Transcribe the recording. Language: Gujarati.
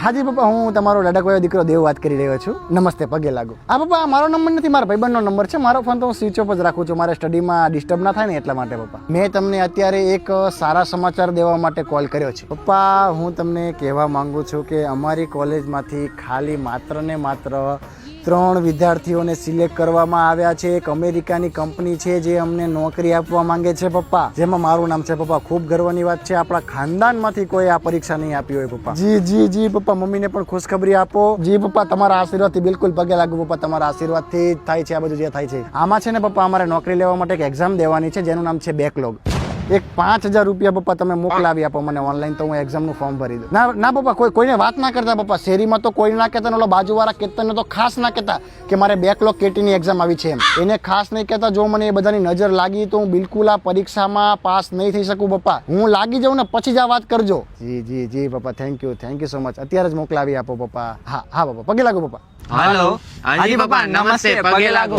હાજી પપ્પા, હું તમારો લડકવાયો દીકરો દેવ વાત કરી રહ્યો છું. નમસ્તે, પગે લાગુ. હા પપ્પા, મારો નંબર નથી, મારા ભાઈબંધનો નંબર છે. મારો ફોન તો હું સ્વિચ ઓફ જ રાખું છું, મારે સ્ટડીમાં ડિસ્ટર્બ ના થાય ને એટલા માટે પપ્પા. મેં તમને અત્યારે એક સારા સમાચાર દેવા માટે કોલ કર્યો છે પપ્પા. હું તમને કહેવા માંગુ છું કે અમારી કોલેજમાંથી ખાલી માત્ર ને માત્ર 3 વિદ્યાર્થીઓને સિલેક્ટ કરવામાં આવ્યા છે. એક અમેરિકાની કંપની છે જે અમને નોકરી આપવા માંગે છે પપ્પા, જેમાં મારું નામ છે પપ્પા. ખૂબ ગર્વની વાત છે, આપણા ખાનદાનમાંથી કોઈ આ પરીક્ષા નહીં આપી હોય પપ્પા. જી જી જી પપ્પા, મમ્મીને પણ ખુશખબરી આપો. જી પપ્પા, તમારા આશીર્વાદથી બિલકુલ પગે લાગુ પપ્પા. તમારા આશીર્વાદથી જ થાય છે આ બધું જે થાય છે. આમાં છે ને પપ્પા, અમારે નોકરી લેવા માટે એક એક્ઝામ દેવાની છે જેનું નામ છે બેકલોગ. એક 5000 રૂપિયા પપ્પા તમે મોકલાવી આપો મને ઓનલાઈન, તો હું એક્ઝામનું ફોર્મ ભરી દઉં. ના પપ્પા, કોઈને વાત ના કરતા પપ્પા. શેરીમાં તો કોઈ ના કહેતા, ઓલો બાજુવાળા કહેતા તો ખાસ ના કહેતા કે મારે બેકલોગ કેટીની એક્ઝામ આવી છે એમ. એને ખાસ નહીં કહેતા. જો મને એ બધાની નજર લાગી તો હું બિલકુલ આ પરીક્ષામાં પાસ નહીં થઈ શકું પપ્પા. હું લાગી જાઉં ને પછી જ આ વાત કરજો. જી જી જી પપ્પા, થેન્ક યુ સો મચ. અત્યારે જ મોકલાવી આપો પપ્પા. હા પપ્પા, પગે લાગો પપ્પા. હાલો. હાજી પપ્પા, નમસ્તે, પગે લાગો.